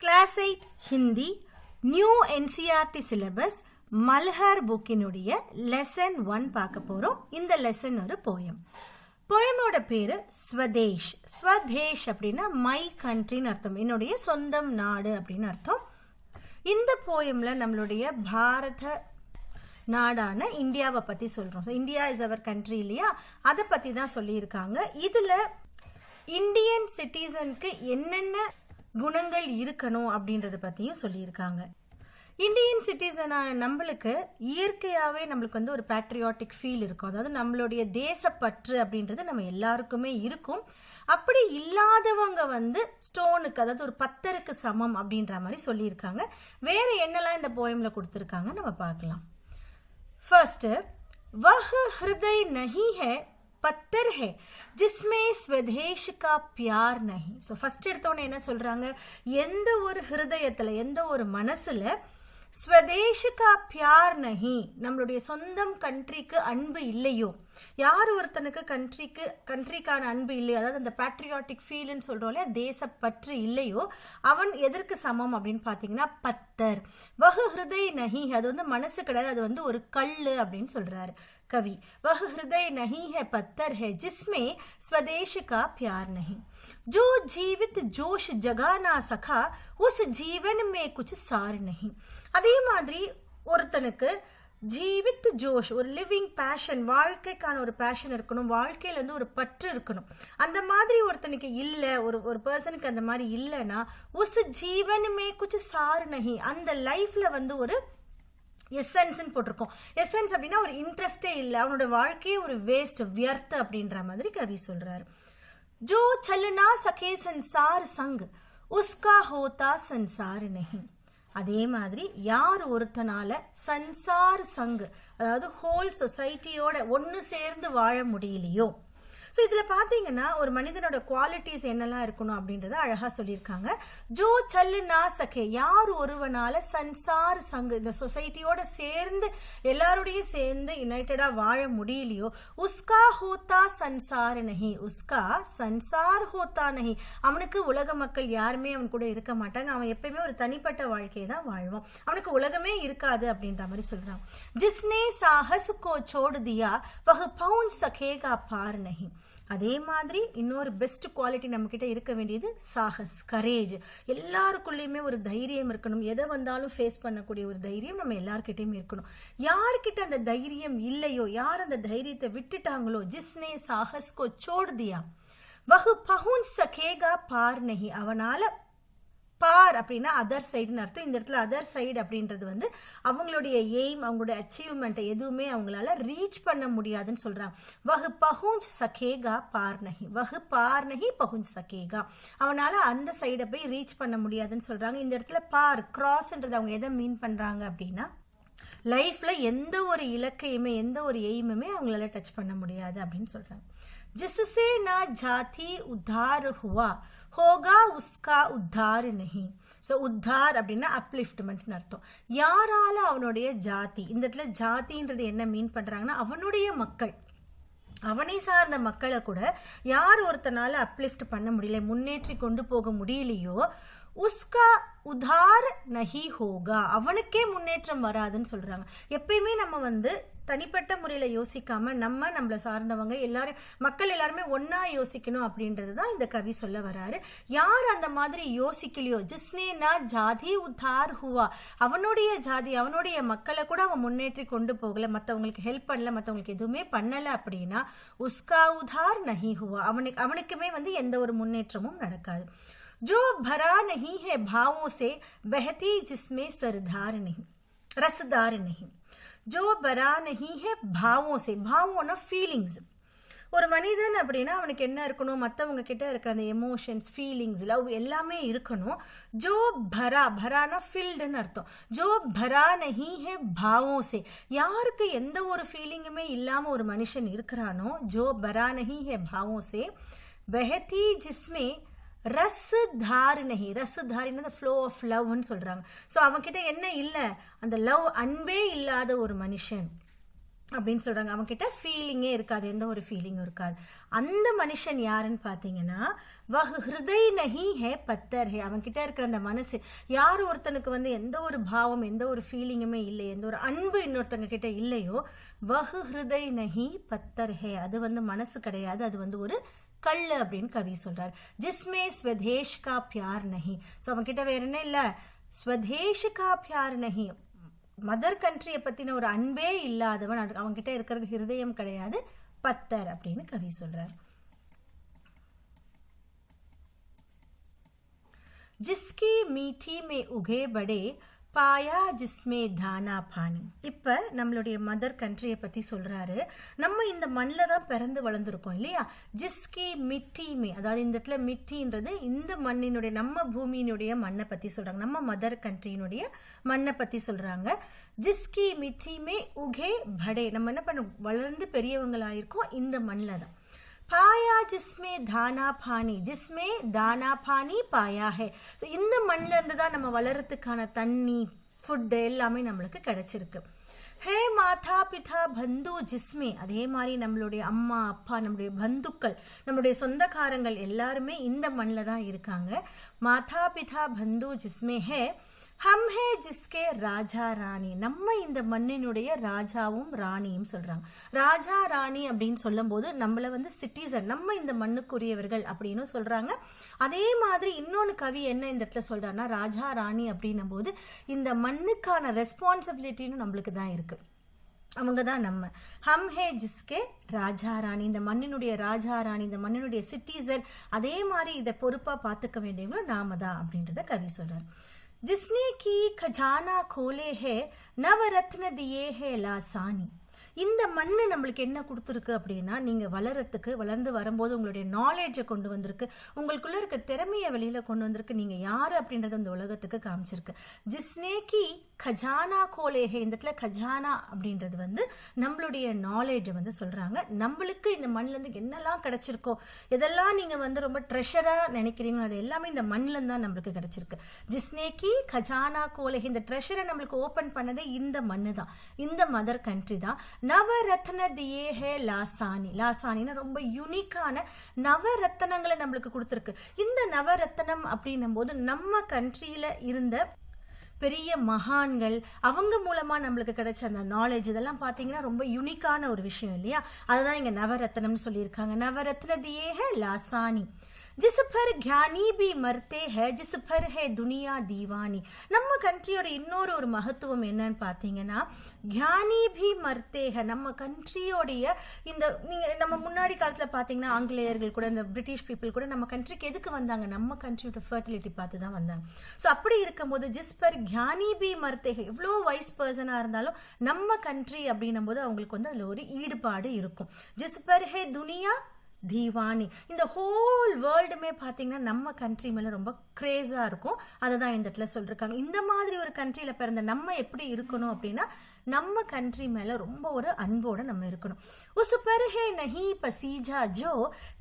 Class 8 Hindi new NCERT syllabus Malhar புக்கினுடைய lesson 1 பார்க்க போகிறோம். இந்த லெசன் ஒரு போயம். போயமோட பேரு ஸ்வதேஷ். ஸ்வதேஷ் அப்படின்னா மை கண்ட்ரின்னு அர்த்தம், என்னுடைய சொந்தம் நாடு அப்படின்னு அர்த்தம். இந்த போயம்ல நம்மளுடைய பாரத நாடான இந்தியாவை பற்றி சொல்கிறோம். So India is our country இல்லையா, அதை பற்றி தான் சொல்லியிருக்காங்க. இதில் இந்தியன் சிட்டிசனுக்கு என்னென்ன குணங்கள் இருக்கணும் அப்படின்றத பற்றியும் சொல்லியிருக்காங்க. இந்தியன் சிட்டிசனான நம்மளுக்கு இயற்கையாகவே நம்மளுக்கு வந்து ஒரு பேட்ரியாட்டிக் ஃபீல் இருக்கும். அதாவது நம்மளுடைய தேசப்பற்று அப்படின்றது நம்ம எல்லாருக்குமே இருக்கும். அப்படி இல்லாதவங்க வந்து ஸ்டோனுக்கு, அதாவது ஒரு பத்தருக்கு சமம் அப்படின்ற மாதிரி சொல்லியிருக்காங்க. வேறு என்னெல்லாம் இந்த போயமில் கொடுத்துருக்காங்க நம்ம பார்க்கலாம். फर्स्ट, वह हृदय नहीं है पत्थर है जिसमें स्वदेश का प्यार नहीं. ஸோ ஃபர்ஸ்ட் எடுத்தோன்னே என்ன சொல்றாங்க, எந்த ஒரு ஹிருதயத்தில் எந்த ஒரு மனசுல ஸ்வதேஷ் கா பியார் நஹி, நம்மளுடைய சொந்தம் கண்ட்ரிக்கு அன்பு இல்லையோ, யார் ஒருத்தனுக்கு கண்ட்ரிக்கான அன்பு இல்லையோ, அதாவது அந்த பேட்ரியாட்டிக் ஃபீல்னு சொல்கிறோம் இல்லையா, தேசப்பற்று இல்லையோ, அவன் எதற்கு சமம் அப்படின்னு பார்த்தீங்கன்னா பத்தர். வஹு ஹிருதய் நஹி, அது வந்து மனசு கிடையாது, அது வந்து ஒரு கல் அப்படின்னு சொல்கிறாரு कवि. वह हृदय नहीं है पत्थर है जिसमें स्वदेश का प्यार नहीं. जो जीवित जोश जगा ना सका उस जीवन में कुछ सार नहीं. அதே மாதிரி ஒருத்தனுக்கு ஜீவித் ஜோஷ், ஒரு லிவிங் பேஷன், வாழ்க்கைக்கான ஒரு பேஷன் இருக்கணும், வாழ்க்கையில வந்து ஒரு பற்று இருக்கணும். அந்த மாதிரி ஒருத்தனுக்கு இல்லை, ஒரு பர்சனுக்கு அந்த மாதிரி இல்லைன்னா உஸ் ஜீவனுமே குछ சார் நஹி, அந்த லைஃப்ல வந்து ஒரு எசன்ஸ்ன்னு போட்டிருக்கோம். எசன்ஸ் அப்படின்னா ஒரு இன்ட்ரெஸ்டே இல்லை, அவனோட வாழ்க்கையே ஒரு வேஸ்ட், வியர்த்த அப்படின்ற மாதிரி கவி சொல்றாரு. ஜோ சல்னா சகே சன்சார் சங் உஸ்கா ஹோதா சன்சார் நஹி. அதே மாதிரி யார் ஒருத்தனால சன்சார் சங், அதாவது ஹோல் சொசைட்டியோட ஒன்று சேர்ந்து வாழ முடியலையோ. ஸோ இதில் பார்த்தீங்கன்னா ஒரு மனிதனோட குவாலிட்டிஸ் என்னெல்லாம் இருக்கணும் அப்படின்றத அழகாக சொல்லியிருக்காங்க. ஜோ சல்லுனா சகே, யார் ஒருவனால சன்சார் சங்கு, இந்த சொசைட்டியோட சேர்ந்து எல்லாரோடையும் சேர்ந்து யுனைடடாக வாழ முடியலையோ, உஸ்கா ஹோத்தா சன்சார் நஹி, உஸ்கா சன்சார் ஹோத்தா நஹி, அவனுக்கு உலக மக்கள் யாருமே அவன் கூட இருக்க மாட்டாங்க, அவன் எப்பயுமே ஒரு தனிப்பட்ட வாழ்க்கையை தான் வாழ்வான், அவனுக்கு உலகமே இருக்காது அப்படின்ற மாதிரி சொல்றான். ஜிஸ்னே சாஹஸ் கோ சோடு தியா வஹ் பவுன் சகேகா பார் நஹி. அதே மாதிரி இன்னொரு பெஸ்ட் குவாலிட்டி நம்ம கிட்ட இருக்க வேண்டியது சாகஸ், கரேஜ். எல்லாருக்குள்ளேயுமே ஒரு தைரியம் இருக்கணும், எதை வந்தாலும் ஃபேஸ் பண்ணக்கூடிய ஒரு தைரியம் நம்ம எல்லார்கிட்டையுமே இருக்கணும். யார்கிட்ட அந்த தைரியம் இல்லையோ, யார் அந்த தைரியத்தை விட்டுட்டாங்களோ, ஜிஸ்னே சாகஸ் கோ சோடு தியா வஹ் பஹுன் சகேகா பார் நஹி, அவனால பார் அப்படின்னா அதர் சைடுன்னு அர்த்தம். இந்த இடத்துல அதர் சைடு அப்படின்றது வந்து அவங்களுடைய எய்ம், அவங்களுடைய அச்சீவ்மெண்ட்டை எதுவுமே அவங்களால ரீச் பண்ண முடியாதுன்னு சொல்றாங்க. வஹு பஹுஞ்ச் சகேகா பார் நஹி, வஹு பார் நஹி பஹுஞ்ச் சகேகா, அவனால அந்த சைடை போய் ரீச் பண்ண முடியாதுன்னு சொல்றாங்க. இந்த இடத்துல பார், கிராஸ்ன்றது அவங்க எதை மீன் பண்றாங்க அப்படின்னா லைஃப்ல எந்த ஒரு இலக்கையுமே எந்த ஒரு எய்முமே அவங்களால டச் பண்ண முடியாது அப்படின்னு சொல்றாங்க. जिससे ना जाति उद्धार हुआ होगा उसका उद्धार नहीं. ஸோ உத்தார் அப்படின்னா அப்லிஃப்ட்மெண்ட்னு அர்த்தம். யாரால அவனுடைய ஜாதி, இந்த இடத்துல ஜாதின்றது என்ன மீன் பண்றாங்கன்னா அவனுடைய மக்கள், அவனை சார்ந்த மக்களை கூட யார் ஒருத்தனால அப்லிஃப்ட் பண்ண முடியல, முன்னேற்றி கொண்டு போக முடியலையோ, உஸ்கா உதார் நஹி ஹோகா, அவனுக்கே முன்னேற்றம் வராதுன்னு சொல்றாங்க. எப்பயுமே நம்ம வந்து தனிப்பட்ட முறையில் யோசிக்காம நம்மளை சார்ந்தவங்க எல்லாரும், மக்கள் எல்லாருமே ஒன்னா யோசிக்கணும் அப்படின்றது தான் இந்த கவி சொல்ல வராரு. யார் அந்த மாதிரி யோசிக்கலையோ, ஜிஸ்னேனா ஜாதி உத்தார் ஹுவா, அவனுடைய ஜாதி அவனுடைய மக்களை கூட அவன் முன்னேற்றி கொண்டு போகல, மற்றவங்களுக்கு ஹெல்ப் பண்ணல, மற்றவங்களுக்கு எதுவுமே பண்ணல அப்படின்னா உஸ்கா உதார் நஹி ஹுவா, அவனுக்குமே வந்து எந்த ஒரு முன்னேற்றமும் நடக்காது. जो भरा नहीं है भावों से बहती जिसमें सरदार नहीं रसदार नहीं. जो भरा नहीं है भावों से, भावों फीलिंग्स. ஒரு மனிதன் அப்படின்னா அவனுக்கு என்ன இருக்கணும், மற்றவங்க கிட்ட இருக்கிற அந்த எமோஷன்ஸ், ஃபீலிங்ஸ், லவ் எல்லாமே இருக்கணும். ஜோ பரா, பரானா ஃபில்டுன்னு அர்த்தம். ஜோ பரா நஹி ஹே பாவோं से, யாருக்கு எந்த ஒரு ஃபீலிங்குமே இல்லாம ஒரு மனுஷன் இருக்கிறானோ, ஜோ பரா நஹி ஹே பாவோं से बहती जिसमें ரசுதார் நஹி, ரசுதாரின்னு ஃப்ளோ ஆஃப் லவ்னு சொல்றாங்க. ஸோ அவன்கிட்ட என்ன இல்லை, அந்த லவ் அன்பே இல்லாத ஒரு மனுஷன், அப்படின்னு சொல்றாங்க. அவங்க கிட்ட ஃபீலிங்கே இருக்காது, எந்த ஒரு ஃபீலிங்கும் இருக்காது. அந்த மனுஷன் யாருன்னு பார்த்தீங்கன்னா வஹ் ஹிருதய் நஹி ஹே பத்தர் ஹே. அவங்க கிட்ட இருக்கிற அந்த மனசு, யார் ஒருத்தனுக்கு வந்து எந்த ஒரு பாவம் எந்த ஒரு ஃபீலிங்குமே இல்லை, எந்த ஒரு அன்பு இன்னொருத்தங்க கிட்ட இல்லையோ, வஹ் ஹிருதய் நஹி பத்தர் ஹே, அது வந்து மனசு கிடையாது, அது வந்து ஒரு கல்லு அப்படின்னு கவி சொல்றார். ஜிஸ்மே ஸ்வதேஷ் கா பியார் நஹி. ஸோ அவங்க கிட்ட வேற என்ன இல்லை, ஸ்வதேஷ் கா பியார் நஹி, மதர் கண்ட்ரியை பத்தின ஒரு அன்பே இல்லாதவன், அவங்க கிட்ட இருக்கிறது ஹிருதயம் கிடையாது, பத்தர் அப்படின்னு கவி சொல்றார். ஜிஸ்கி மீठी में उगे बड़े பாயா ஜிஸ்மே தானா பானி. இப்போ நம்மளுடைய மதர் கண்ட்ரியை பற்றி சொல்கிறாரு. நம்ம இந்த மண்ணில் தான் பிறந்து வளர்ந்துருக்கோம் இல்லையா. ஜிஸ்கி மிட்டிமே, அதாவது இந்த இடத்துல மிட்டின்றது இந்த மண்ணினுடைய, நம்ம பூமியினுடைய மண்ணை பற்றி சொல்கிறாங்க, நம்ம மதர் கண்ட்ரியினுடைய மண்ணை பற்றி சொல்கிறாங்க. ஜிஸ்கி மிட்டிமே உகே படே, நம்ம என்ன பண்ண வளர்ந்து பெரியவங்களாயிருக்கோம் இந்த மண்ணில் தான். பாயா ஜிஸ்மே தானா பானி, ஜிஸ்மே தானா பானி பாயா ஹே. ஸோ இந்த மண்ணில் இருந்து தான் நம்ம வளர்கிறதுக்கான தண்ணி, ஃபுட்டு எல்லாமே நம்மளுக்கு கிடைச்சிருக்கு. ஹே மாதா பிதா பந்து ஜிஸ்மே, அதே மாதிரி நம்மளுடைய அம்மா அப்பா, நம்மளுடைய பந்துக்கள், நம்மளுடைய சொந்தக்காரங்கள் எல்லாருமே இந்த மண்ணில் தான் இருக்காங்க. மாதா பிதா பந்து ஜிஸ்மே ஹே ஹம் ஹே ஜிஸ்கே ராஜா ராணி, நம்ம இந்த மண்ணினுடைய ராஜாவும் ராணியும் சொல்றாங்க. ராஜா ராணி அப்படின்னு சொல்லும் போது நம்மள வந்து சிட்டிசன், நம்ம இந்த மண்ணுக்குரியவர்கள் அப்படின்னு சொல்றாங்க. அதே மாதிரி இன்னொன்று கவி என்ன இந்த இடத்துல சொல்றாருன்னா, ராஜா ராணி அப்படின்னும் போது இந்த மண்ணுக்கான ரெஸ்பான்சிபிலிட்டின்னு நம்மளுக்கு தான் இருக்கு, அவங்க தான் நம்ம. ஹம் ஹே ஜிஸ்கே ராஜா ராணி, இந்த மண்ணினுடைய ராஜா ராணி, இந்த மண்ணினுடைய சிட்டிசன், அதே மாதிரி இதை பொறுப்பாக பார்த்துக்க வேண்டியவங்களும் நாம தான் அப்படின்றத கவி சொல்றார். जिसने की खजाना खोले है नवरत्न दिए है लासानी. இந்த மண்ணு நம்மளுக்கு என்ன கொடுத்துருக்கு அப்படின்னா, நீங்கள் வளர்ந்து வரும்போது உங்களுடைய நாலேஜை கொண்டு வந்திருக்கு, உங்களுக்குள்ள இருக்க திறமையை வெளியில் கொண்டு வந்திருக்கு, நீங்கள் யார் அப்படின்றத இந்த உலகத்துக்கு காமிச்சிருக்கு. ஜிஸ்னேக்கி கஜானா கோலேஹே, இந்த இடத்துல கஜானா அப்படின்றது வந்து நம்மளுடைய நாலேஜை வந்து சொல்கிறாங்க. நம்மளுக்கு இந்த மண்ணிலேருந்து என்னெல்லாம் கிடைச்சிருக்கோ, எதெல்லாம் நீங்கள் வந்து ரொம்ப ட்ரெஷராக நினைக்கிறீங்களோ அது எல்லாமே இந்த மண்ணிலேருந்து தான் நம்மளுக்கு கிடைச்சிருக்கு. ஜிஸ்னேக்கி கஜானா கோலேஹே, இந்த ட்ரெஷரை நம்மளுக்கு ஓப்பன் பண்ணதே இந்த மண்ணு தான், இந்த மதர் கண்ட்ரி தான். நவரத்ன தியே ஹே லாசானி, லாசானின்னா ரொம்ப யூனிக்கான நவரத்தனங்களை நம்மளுக்கு கொடுத்துருக்கு. இந்த நவரத்தனம் அப்படின்னும் போது நம்ம கண்ட்ரியில இருந்த பெரிய மகான்கள், அவங்க மூலமா நம்மளுக்கு கிடைச்ச அந்த நாலேஜ், இதெல்லாம் பார்த்தீங்கன்னா ரொம்ப யூனிக்கான ஒரு விஷயம் இல்லையா. அதுதான் இங்க நவரத்னம்னு சொல்லியிருக்காங்க. நவரத்ன தியே ஹே லாசானி ஜிஸ் பர் ज्ञानी भी मरते हैं जिस पर है दुनिया दीवानी. நம்ம கண்ட்ரியோட இன்னொரு ஒரு மகத்துவம் என்னன்னு பார்த்தீங்கன்னா, ज्ञानी भी मरते हैं. நம்ம கண்ட்ரியோடைய இந்த நம்ம முன்னாடி காலத்தில் பார்த்தீங்கன்னா ஆங்கிலேயர்கள் கூட, இந்த பிரிட்டிஷ் பீப்புள் கூட நம்ம கண்ட்ரிக்கு எதுக்கு வந்தாங்க, நம்ம கண்ட்ரியோட ஃபர்டிலிட்டி பார்த்து தான் வந்தாங்க. ஸோ அப்படி இருக்கும்போது ஜிஸ் பர் ज्ञानी भी मरते हैं, எவ்வளோ வைஸ் பர்சனாக இருந்தாலும் நம்ம கண்ட்ரி அப்படின்னும் போது அவங்களுக்கு வந்து அதில் ஒரு ஈடுபாடு இருக்கும். ஜிஸ் பர் ஹே துனியா தீவானி, இந்த ஹோல் வேர்ல்டுமே பார்த்தீங்கன்னா நம்ம கண்ட்ரி மேலே ரொம்ப கிரேஸாக இருக்கும். அதை தான் இந்த இடத்துல சொல்லியிருக்காங்க. இந்த மாதிரி ஒரு கண்ட்ரியில் பிறந்த நம்ம எப்படி இருக்கணும் அப்படின்னா, நம்ம கண்ட்ரி மேலே ரொம்ப ஒரு அன்போடு நம்ம இருக்கணும். உஸ் பர் ஹே நஹி பசீஜா ஜோ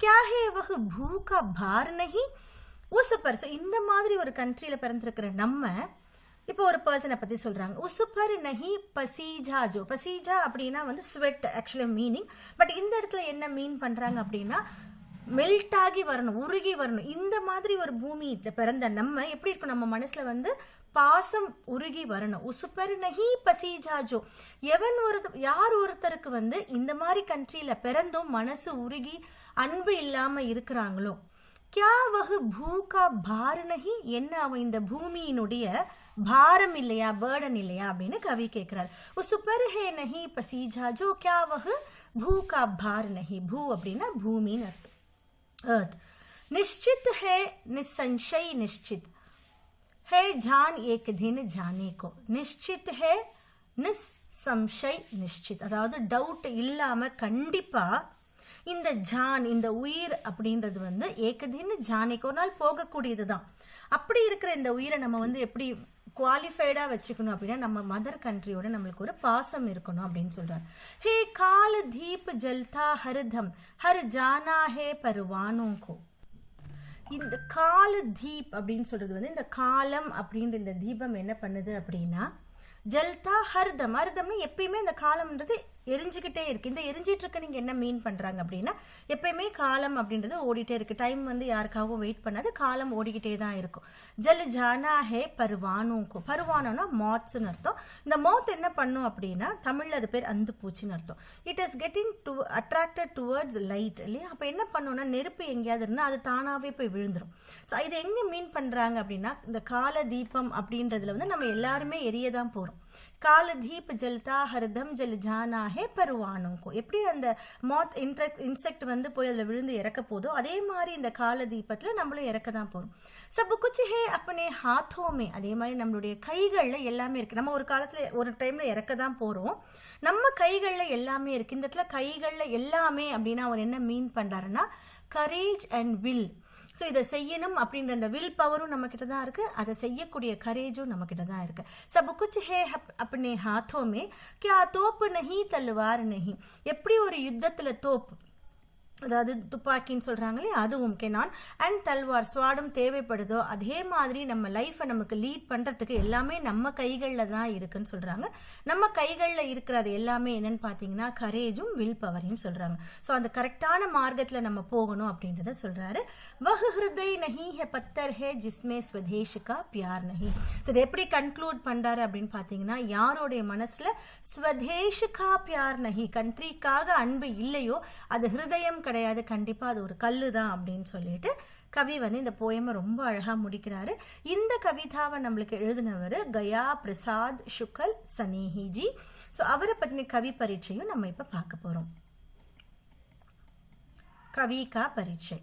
கியா ஹே வஹ் பூகா பார் நஹி உஸ் பர். ஸோ இந்த மாதிரி ஒரு கண்ட்ரியில் பிறந்திருக்கிற நம்ம இப்போ ஒரு பர்சனை பற்றி சொல்கிறாங்க. உசுப்பர் நஹி பசீஜா ஜோ. பசீஜா அப்படின்னா வந்து ஸ்வெட் ஆக்சுவலாக மீனிங். பட் இந்த இடத்துல என்ன மீன் பண்ணுறாங்க அப்படின்னா, மெல்ட் ஆகி வரணும், உருகி வரணும். இந்த மாதிரி ஒரு பூமி பிறந்த நம்ம எப்படி இருக்கும், நம்ம மனசில் வந்து பாசம் உருகி வரணும். உசுப்பர் நஹி பசீஜா ஜோ, யார் ஒருத்தருக்கு வந்து இந்த மாதிரி கண்ட்ரியில் பிறந்தும் மனசு உருகி அன்பு இல்லாமல் இருக்கிறாங்களோ, கியா வஹ் பூகா பார் நஹி, என்ன அவன் இந்த பூமியினுடைய பாரம் இல்லையா, பேர்டன் இல்லையா அப்படின்னு கவி கேட்கிறார். உஸ் பர் ஹே நஹி பசீஜா ஜோ கியா வஹ் பூகா பார் நஹி. பூ அப்படின்னா பூமின்னு அர்த்தம், earth. நிश्चित है निसंशय निश्चित है जान एक दिन जाने को. निश्चित है निसंशय निश्चित, அதாவது டவுட் இல்லாம கண்டிப்பா இந்த ஜான், இந்த உயிர் அப்படின்றது வந்து ஏகதின்னு ஜானேக்கு, ஒரு நாள் போகக்கூடியது தான். அப்படி இருக்கிற இந்த உயிரை நம்ம வந்து எப்படி குவாலிஃபைடாக வச்சுக்கணும் அப்படின்னா, நம்ம மதர் கண்ட்ரியோட நம்மளுக்கு ஒரு பாசம் இருக்கணும் அப்படின்னு சொல்றாரு. ஹே கால தீப் ஜல்தா ஹர்தம் ஹர் ஜானா ஹே பருவானோ கோ. இந்த கால தீப் அப்படின்னு சொல்றது வந்து, இந்த காலம் அப்படின்ற இந்த தீபம் என்ன பண்ணுது அப்படின்னா, ஜல்தா ஹர்தம், ஹர்தம்னு எப்பயுமே இந்த காலம்ன்றது எரிஞ்சுக்கிட்டே இருக்கு. இந்த எரிஞ்சிட்டு இருக்க நீங்க என்ன மீன் பண்றாங்க அப்படின்னா, எப்பயுமே காலம் அப்படின்றது ஓடிட்டே இருக்கு. டைம் வந்து யாருக்காகவும் வெயிட் பண்ணாது, காலம் ஓடிக்கிட்டே தான் இருக்கும். ஜல் ஜானா ஹே பருவானோக்கும். பருவானோனா மாத்ஸ்ன்னு அர்த்தம். இந்த மோத் என்ன பண்ணும் அப்படின்னா, தமிழ்ல அது பேர் அந்து பூச்சின்னு அர்த்தம். It is getting attracted towards light இல்லையா. அப்ப என்ன பண்ணும்னா, நெருப்பு எங்கேயாவது இருந்தால் அது தானாவே போய் விழுந்துரும். ஸோ இது எங்க மீன் பண்றாங்க அப்படின்னா, இந்த கால தீபம் அப்படின்றதுல வந்து நம்ம எல்லாருமே எரிய தான் போறோம். கால தீப் ஜல்தா ஹர்தம் ஜல் ஜானா ஹே பருவானோக்கும். எப்படி அந்த மாத் இன்செக்ட் வந்து போய் அதில் விழுந்து இறக்க போதோ, அதே மாதிரி இந்த கால தீபத்தில் நம்மளும் இறக்க தான் போகிறோம். சப் குச் ஹே அப்பனே ஹாத்தோமே. அதே மாதிரி நம்மளுடைய கைகளில் எல்லாமே இருக்குது. நம்ம ஒரு காலத்தில் ஒரு டைமில் இறக்க தான் போகிறோம். நம்ம கைகளில் எல்லாமே இருக்குது. இந்த இடத்துல கைகளில் எல்லாமே அப்படின்னா அவர் என்ன மீன் பண்ணுறாருன்னா, கரேஜ் அண்ட் வில். ஸோ இதை செய்யணும் அப்படின்ற அந்த வில் பவரும் நம்ம கிட்ட தான் இருக்கு, அதை செய்யக்கூடிய கரேஜும் நம்ம கிட்ட தான் இருக்கு. சப் குச் ஹே அப்பனே ஹாத்தோமே கியா தோப்பு நஹி தல்வார் நஹி. எப்படி ஒரு யுத்தத்துல தோப்பு, அதாவது துப்பாக்கின்னு சொல்றாங்களே அதுவும் கெனான் அண்ட் தல்வார் ஸ்வாடும் தேவைப்படுதோ, அதே மாதிரி நம்ம லைஃப்பை நமக்கு லீட் பண்றதுக்கு எல்லாமே நம்ம கைகளில் தான் இருக்குன்னு சொல்றாங்க. நம்ம கைகளில் இருக்கிறது எல்லாமே என்னன்னு பார்த்தீங்கன்னா கரேஜும் வில் பவரையும் சொல்றாங்க. ஸோ அந்த கரெக்டான மார்க்கத்தில் நம்ம போகணும் அப்படின்றத சொல்றாரு. வஹ் ஹிருதய் நஹி ஹே பத்தர் ஹே ஜிஸ்மே ஸ்வதேஷிகா பியார் நஹி. ஸோ இதை எப்படி கன்க்ளூட் பண்றாரு அப்படின்னு பார்த்தீங்கன்னா, யாருடைய மனசுல ஸ்வதேஷிகா பியார் நஹி, கண்ட்ரிக்காக அன்பு இல்லையோ அது ஹிருதயம் கிடையாது, கண்டிப்பா அது ஒரு கல்லு தான் அப்படின்னு சொல்லிட்டு கவி வந்து இந்த போயமை ரொம்ப அழகா முடிக்கிறாரு. இந்த கவிதாவை நம்மளுக்கு எழுதினவர் கயா பிரசாத் சுக்கல் சனேஹிஜி. ஸோ அவரை பத்தின கவி பரீட்சையும் நம்ம இப்ப பார்க்க போறோம். कवि का परिचय।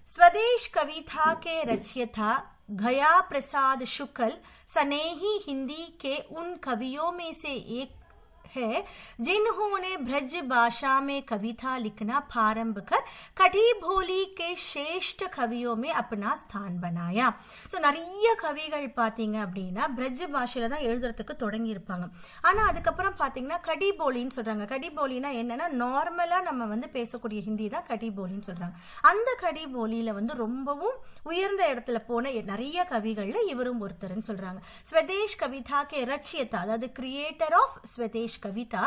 स्वदेश कविता के रचयिता गया प्रसाद शुक्ल सनेही हिंदी के उन कवियों में से एक है जिन्होंने ब्रज भाषा में कविता लिखना प्रारंभ कर कटी भोली के श्रेष्ठ कवियों में अपना स्थान बनाया. ஸோ நிறைய கவிகள் பார்த்தீங்க அப்படின்னா பிரஜ் பாஷையில தான் எழுதுறதுக்கு தொடங்கி இருப்பாங்க. ஆனால் அதுக்கப்புறம் பார்த்தீங்கன்னா கடி போலின்னு சொல்றாங்க. கடி போலினா என்னன்னா, நார்மலா நம்ம வந்து பேசக்கூடிய ஹிந்தி தான் கடி போலின்னு சொல்றாங்க. அந்த கடி போலியில வந்து ரொம்பவும் உயர்ந்த இடத்துல போன நிறைய கவிகள்ல இவரும் ஒருத்தர்னு சொல்றாங்க. ஸ்வதேஷ் கவிதா கே ரச்சயிதா, அதாவது கிரியேட்டர் ஆஃப் ஸ்வதேஷ் कविता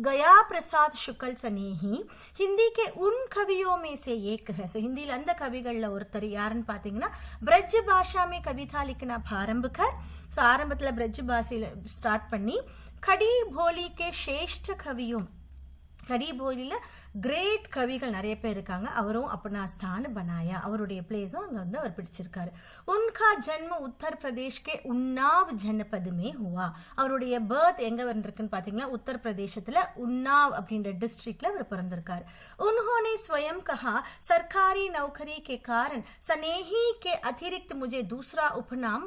गया प्रसाद शुक्ल सनेही हिंदी के उन कवियों में से एक है. सो हिंदी அந்த கவிகள்ல ஒருத்தர் யாருன்னு பாத்தீங்கன்னா, ब्रज भाषा में कविता लिखना प्रारंभ कर. सो ஆரம்பத்துல ब्रज பாஷையில ஸ்டார்ட் பண்ணி கடி போலி के श्रेष्ठ कवियों, கடி போலியில கிரேட் கவிகள் நிறைய பேர் இருக்காங்க. அவரும் अपना स्थान बनाया, அவருடைய பிளேஸும் அங்க வந்து அவர் பிடிச்சிருக்காரு. उनका जन्म उत्तर प्रदेश के उन्नाव जनपद में हुआ. அவருடைய பர்த் எங்க வந்திருக்குன்னு பாத்தீங்கன்னா, உத்தர் பிரதேசத்துல உன்னாவ் அப்படின்ற டிஸ்ட்ரிக்ட்ல அவர் பிறந்திருக்காரு. उन्होंने स्वयं कहा सरकारी नौकरी के कारण सनेही के अतिरिक्त मुझे दूसरा उपनाम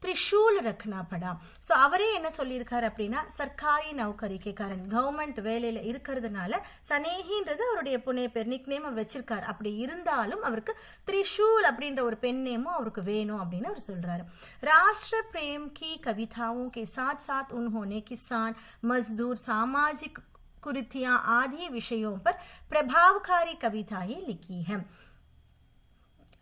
त्रिशूल रखना पड़ा. ஸோ அவரே என்ன சொல்லியிருக்காரு அப்படின்னா, சர்க்காரி நௌகரிக்கு காரன், கவர்மெண்ட் வேலையில இருக்கிறதுனால சனேகின்றது அவருடைய புனே பேர், நிக் நேம் அவர் வச்சிருக்காரு. அப்படி இருந்தாலும் அவருக்கு त्रिशूल அப்படின்ற ஒரு பெண் நேமும் அவருக்கு வேணும் அப்படின்னு அவர் சொல்றாரு. राष्ट्र प्रेम की कविताओं के साथ साथ उन्होंने किसान, मजदूर, सामाजिक कुरीतियां आदि विषयों पर प्रभावकारी कविताएं लिखी हैं.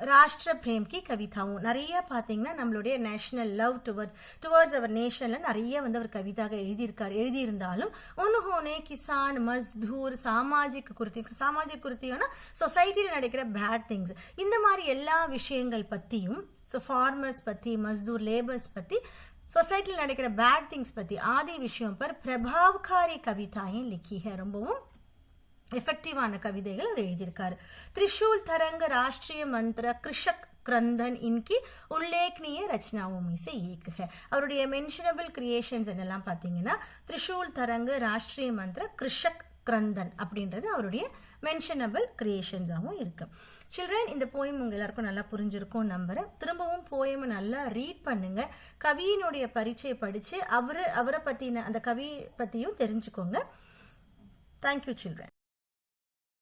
ராஷ்டிர பிரேம் கி கவிதாவும் நிறைய பார்த்தீங்கன்னா நம்மளுடைய நேஷனல் லவ் டுவர்ட்ஸ் அவர் நேஷன்ல நிறைய வந்து அவர் கவிதாக எழுதியிருந்தாலும் உன்ஹோனே கிசான், மஸ்தூர், சாமாஜிக் குருத்தியோனா சொசைட்டியில் நடக்கிற பேட் திங்ஸ், இந்த மாதிரி எல்லா விஷயங்கள் பற்றியும், ஸோ ஃபார்மர்ஸ் பற்றி, மஸ்தூர் லேபர்ஸ் பற்றி, சொசைட்டியில் நடக்கிற பேட் திங்ஸ் பற்றி ஆதி விஷயம் पर प्रभावकारी कविताएं लिखी है. ரொம்பவும் எஃபெக்டிவான கவிதைகள் அவர் எழுதியிருக்காரு. त्रिशूल तरंग, राष्ट्रीय मंत्र, कृषक क्रंदन इनकी उल्लेखनीय रचनाओं में से एक है. அவருடைய மென்ஷனபிள் கிரியேஷன்ஸ் என்னெல்லாம் பார்த்தீங்கன்னா, त्रिशूल तरंग, राष्ट्रीय मंत्र, कृषक क्रंदन அப்படின்றது அவருடைய மென்ஷனபிள் கிரியேஷன்ஸாகவும் இருக்கு. சில்ட்ரன், இந்த போயம் உங்க எல்லாருக்கும் நல்லா புரிஞ்சிருக்கும் நம்புறேன். திரும்பவும் போயம் நல்லா ரீட் பண்ணுங்க. கவியினுடைய பரீட்சையை படிச்சு அவரை பத்தின அந்த கவி பத்தியும் தெரிஞ்சுக்கோங்க. Thank you children.